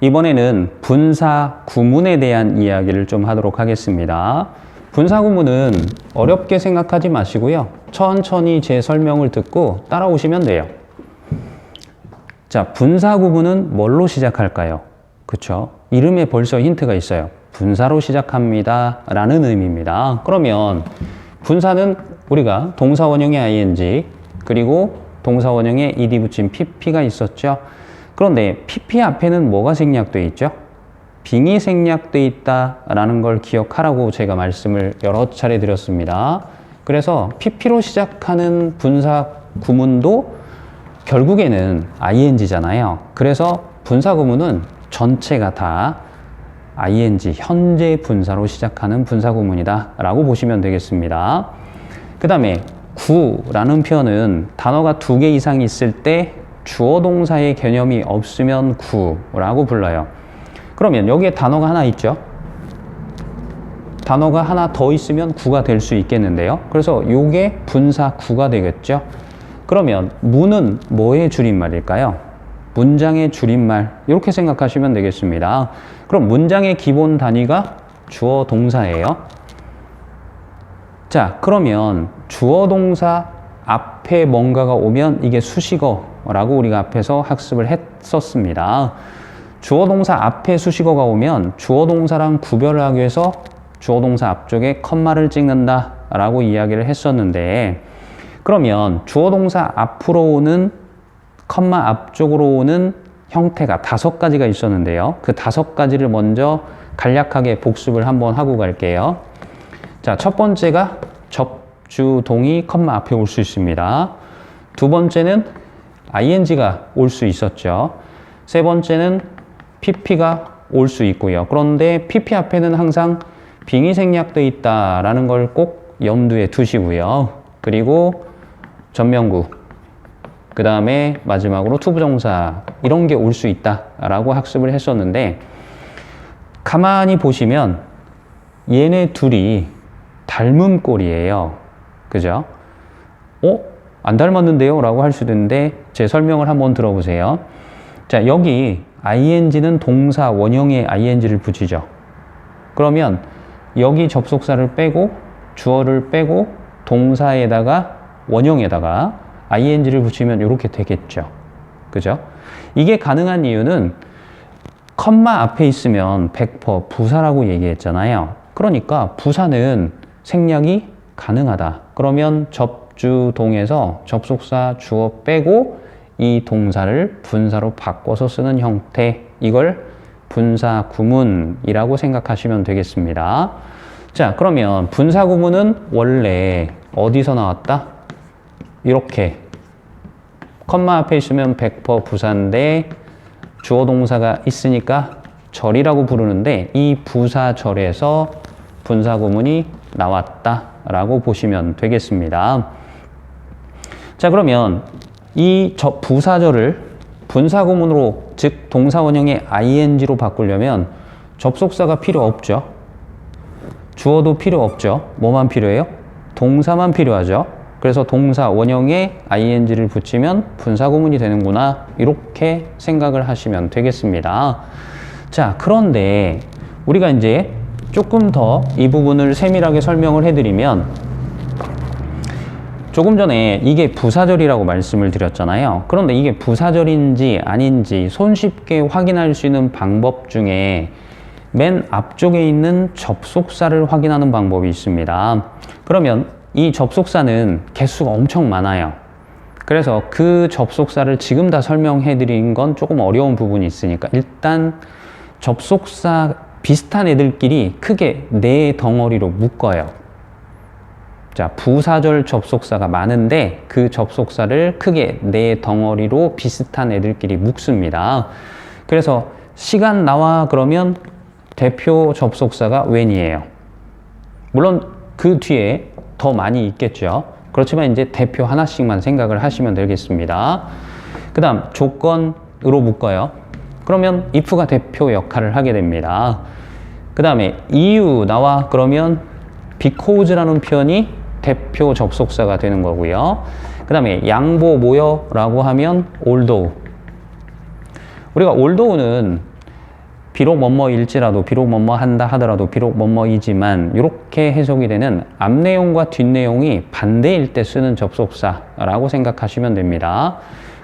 이번에는 분사 구문에 대한 이야기를 좀 하도록 하겠습니다. 분사 구문은 어렵게 생각하지 마시고요. 천천히 제 설명을 듣고 따라오시면 돼요. 자, 분사 구문은 뭘로 시작할까요? 그쵸? 이름에 벌써 힌트가 있어요. 분사로 시작합니다 라는 의미입니다. 그러면 분사는 우리가 동사 원형의 ing 그리고 동사 원형에 ed 붙인 pp가 있었죠. 그런데 pp 앞에는 뭐가 생략되어 있죠? 빙이 생략되어 있다라는 걸 기억하라고 제가 말씀을 여러 차례 드렸습니다. 그래서 pp로 시작하는 분사 구문도 결국에는 ing잖아요. 그래서 분사 구문은 전체가 다 ing, 현재 분사로 시작하는 분사 구문이다 라고 보시면 되겠습니다. 그 다음에 구라는 표현은 단어가 2개 이상 있을 때 주어 동사의 개념이 없으면 구라고 불러요. 그러면 여기에 단어가 하나 있죠. 단어가 하나 더 있으면 구가 될 수 있겠는데요. 그래서 요게 분사 구가 되겠죠. 그러면 무는 뭐의 줄임말일까요? 문장의 줄임말, 이렇게 생각하시면 되겠습니다. 그럼 문장의 기본 단위가 주어 동사예요. 자, 그러면 주어 동사 앞에 뭔가가 오면 이게 수식어라고 우리가 앞에서 학습을 했었습니다. 주어 동사 앞에 수식어가 오면 주어 동사랑 구별을 하기 위해서 주어 동사 앞쪽에 컴마를 찍는다 라고 이야기를 했었는데, 그러면 주어 동사 앞으로 오는 컴마 앞쪽으로 오는 형태가 5가지가 있었는데요. 그 5가지를 먼저 간략하게 복습을 한번 하고 갈게요. 자, 첫 번째가 접주동이 컴마 앞에 올 수 있습니다. 두 번째는 ing가 올 수 있었죠. 세 번째는 pp가 올 수 있고요. 그런데 pp 앞에는 항상 빙이 생략되어 있다라는 걸 꼭 염두에 두시고요. 그리고 전명구, 그 다음에 마지막으로 투부정사, 이런 게 올 수 있다라고 학습을 했었는데, 가만히 보시면 얘네 둘이 닮은 꼴이에요. 그죠? 안 닮았는데요? 라고 할 수도 있는데 제 설명을 한번 들어보세요. 자, 여기 ing는 동사 원형에 ing를 붙이죠. 그러면 여기 접속사를 빼고 주어를 빼고 동사에다가 원형에다가 ing를 붙이면 이렇게 되겠죠. 그죠? 이게 가능한 이유는 컴마 앞에 있으면 100% 부사라고 얘기했잖아요. 그러니까 부사는 생략이 가능하다. 그러면 접주동에서 접속사 주어 빼고 이 동사를 분사로 바꿔서 쓰는 형태, 이걸 분사 구문이라고 생각하시면 되겠습니다. 자, 그러면 분사 구문은 원래 어디서 나왔다? 이렇게 컴마 앞에 있으면 100% 부사인데 주어 동사가 있으니까 절이라고 부르는데, 이 부사절에서 분사 구문이 나왔다라고 보시면 되겠습니다. 자, 그러면 이 부사절을 분사 구문으로, 즉 동사 원형의 ing로 바꾸려면 접속사가 필요 없죠. 주어도 필요 없죠. 뭐만 필요해요? 동사만 필요하죠. 그래서 동사 원형에 ing를 붙이면 분사 구문이 되는구나, 이렇게 생각을 하시면 되겠습니다. 자, 그런데 우리가 이제 조금 더 이 부분을 세밀하게 설명을 해드리면, 조금 전에 이게 부사절이라고 말씀을 드렸잖아요. 그런데 이게 부사절인지 아닌지 손쉽게 확인할 수 있는 방법 중에 맨 앞쪽에 있는 접속사를 확인하는 방법이 있습니다. 그러면 이 접속사는 개수가 엄청 많아요. 그래서 그 접속사를 지금 다 설명해 드린 건 조금 어려운 부분이 있으니까 일단 접속사 비슷한 애들끼리 크게 4덩어리로 묶어요. 자, 부사절 접속사가 많은데 그 접속사를 크게 4덩어리로 비슷한 애들끼리 묶습니다. 그래서 시간 나와 그러면 대표 접속사가 when이에요. 물론 그 뒤에 더 많이 있겠죠. 그렇지만 이제 대표 하나씩만 생각을 하시면 되겠습니다. 그 다음 조건으로 묶어요. 그러면 if가 대표 역할을 하게 됩니다. 그 다음에 이유 나와 그러면 because라는 표현이 대표 접속사가 되는 거고요. 그 다음에 양보 모여 라고 하면 although. 우리가 although는 비록 뭐뭐일지라도, 비록 뭐뭐 한다 하더라도, 비록 뭐뭐이지만 이렇게 해석이 되는 앞 내용과 뒷 내용이 반대일 때 쓰는 접속사라고 생각하시면 됩니다.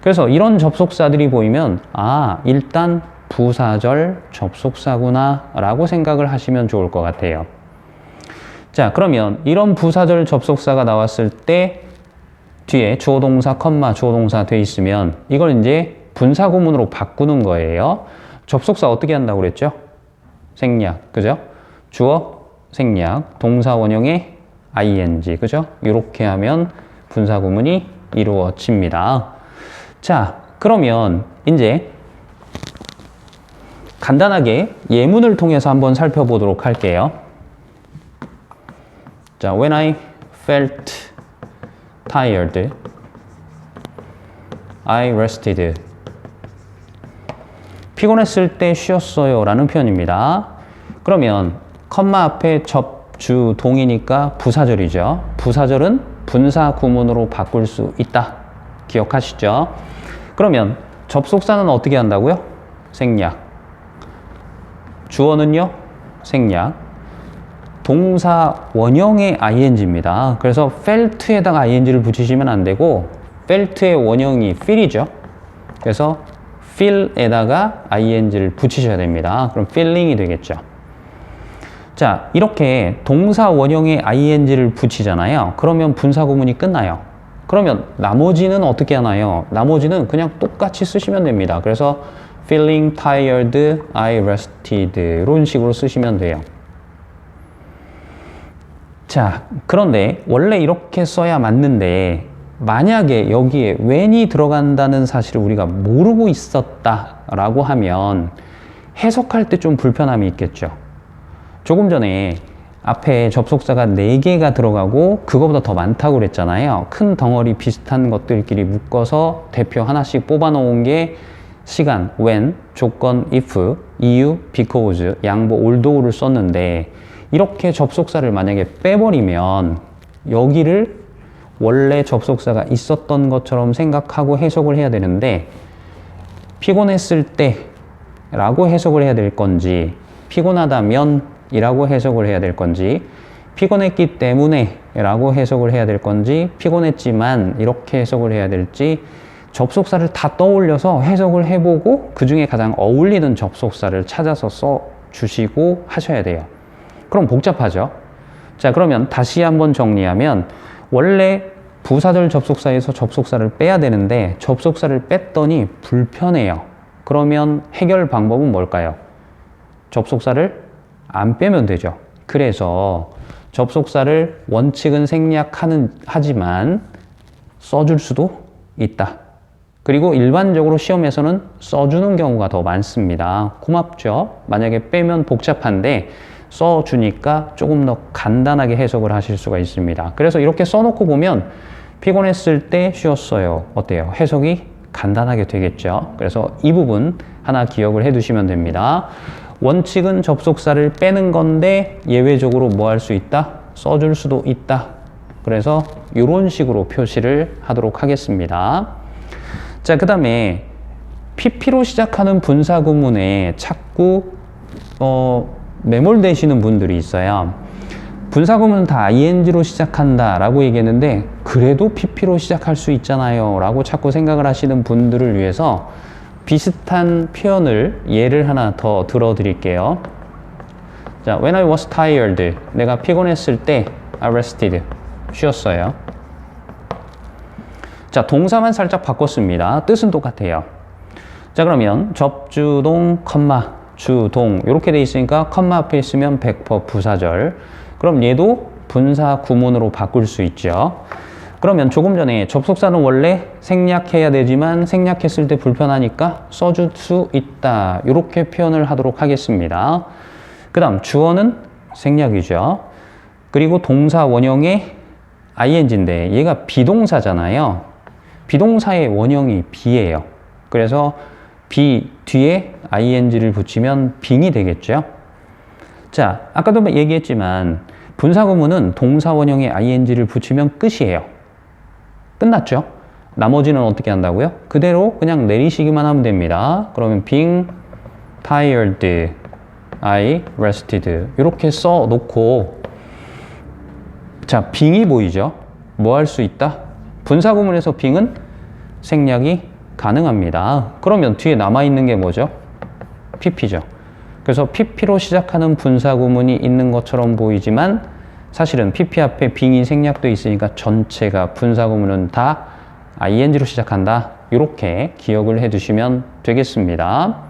그래서 이런 접속사들이 보이면 아, 일단 부사절 접속사구나 라고 생각을 하시면 좋을 것 같아요. 자, 그러면 이런 부사절 접속사가 나왔을 때 뒤에 주어 동사, 주어 동사 돼 있으면 이걸 이제 분사 구문으로 바꾸는 거예요. 접속사 어떻게 한다고 그랬죠? 생략, 그죠? 주어, 생략, 동사 원형의 ing, 그죠? 이렇게 하면 분사 구문이 이루어집니다. 자, 그러면 이제 간단하게 예문을 통해서 한번 살펴보도록 할게요. 자, when I felt tired, I rested. 피곤했을 때 쉬었어요 라는 표현입니다. 그러면 컴마 앞에 접주 동이니까 부사절이죠. 부사절은 분사 구문으로 바꿀 수 있다. 기억하시죠? 그러면 접속사는 어떻게 한다고요? 생략. 주어는요? 생략. 동사 원형의 ing입니다. 그래서 felt에다가 ing를 붙이시면 안 되고 felt의 원형이 feel이죠. 그래서 feel에다가 ing를 붙이셔야 됩니다. 그럼 feeling이 되겠죠. 자, 이렇게 동사 원형의 ing를 붙이잖아요. 그러면 분사 구문이 끝나요. 그러면 나머지는 어떻게 하나요? 나머지는 그냥 똑같이 쓰시면 됩니다. 그래서 feeling tired, I rested 이런 식으로 쓰시면 돼요. 자, 그런데 원래 이렇게 써야 맞는데 만약에 여기에 when이 들어간다는 사실을 우리가 모르고 있었다라고 하면 해석할 때 좀 불편함이 있겠죠. 조금 전에 앞에 접속사가 4개가 들어가고 그거보다 더 많다고 그랬잖아요. 큰 덩어리 비슷한 것들끼리 묶어서 대표 하나씩 뽑아 놓은 게 시간, when, 조건, if, 이유, because, 양보, although를 썼는데 이렇게 접속사를 만약에 빼버리면 여기를 원래 접속사가 있었던 것처럼 생각하고 해석을 해야 되는데 피곤했을 때 라고 해석을 해야 될 건지 피곤하다면 이라고 해석을 해야 될 건지 피곤했기 때문에 라고 해석을 해야 될 건지 피곤했지만 이렇게 해석을 해야 될지 접속사를 다 떠올려서 해석을 해보고 그 중에 가장 어울리는 접속사를 찾아서 써주시고 하셔야 돼요. 그럼 복잡하죠. 자, 그러면 다시 한번 정리하면 원래 부사절 접속사에서 접속사를 빼야 되는데 접속사를 뺐더니 불편해요. 그러면 해결 방법은 뭘까요? 접속사를 안 빼면 되죠. 그래서 접속사를 원칙은 생략하지만 써줄 수도 있다. 그리고 일반적으로 시험에서는 써주는 경우가 더 많습니다. 고맙죠? 만약에 빼면 복잡한데 써주니까 조금 더 간단하게 해석을 하실 수가 있습니다. 그래서 이렇게 써놓고 보면 피곤했을 때 쉬었어요. 어때요? 해석이 간단하게 되겠죠. 그래서 이 부분 하나 기억을 해 두시면 됩니다. 원칙은 접속사를 빼는 건데 예외적으로 뭐 할 수 있다? 써줄 수도 있다. 그래서 이런 식으로 표시를 하도록 하겠습니다. 자, 그 다음에 PP로 시작하는 분사 구문에 자꾸 매몰되시는 분들이 있어요. 분사 구문은 다 ing로 시작한다 라고 얘기했는데 그래도 PP로 시작할 수 있잖아요 라고 자꾸 생각을 하시는 분들을 위해서 비슷한 표현을 예를 하나 더 들어 드릴게요. 자, when I was tired, 내가 피곤했을 때 I rested, 쉬었어요. 자, 동사만 살짝 바꿨습니다. 뜻은 똑같아요. 자, 그러면 접주동, 주동 이렇게 돼 있으니까 컴마 앞에 있으면 100% 부사절. 그럼 얘도 분사 구문으로 바꿀 수 있죠. 그러면 조금 전에 접속사는 원래 생략해야 되지만 생략했을 때 불편하니까 써줄 수 있다. 이렇게 표현을 하도록 하겠습니다. 그 다음 주어는 생략이죠. 그리고 동사 원형의 ing인데 얘가 비동사잖아요. 비동사의 원형이 be예요. 그래서 be 뒤에 ing를 붙이면 being이 되겠죠. 자, 아까도 얘기했지만 분사 구문은 동사 원형의 ing를 붙이면 끝이에요. 끝났죠? 나머지는 어떻게 한다고요? 그대로 그냥 내리시기만 하면 됩니다. 그러면 being tired I rested. 이렇게 써 놓고, 자, 빙이 보이죠? 뭐 할 수 있다? 분사구문에서 빙은 생략이 가능합니다. 그러면 뒤에 남아있는 게 뭐죠? pp죠. 그래서 pp로 시작하는 분사구문이 있는 것처럼 보이지만 사실은 pp 앞에 빙이 생략되어 있으니까 전체가 분사구문은 다 ing로 시작한다. 이렇게 기억을 해 두시면 되겠습니다.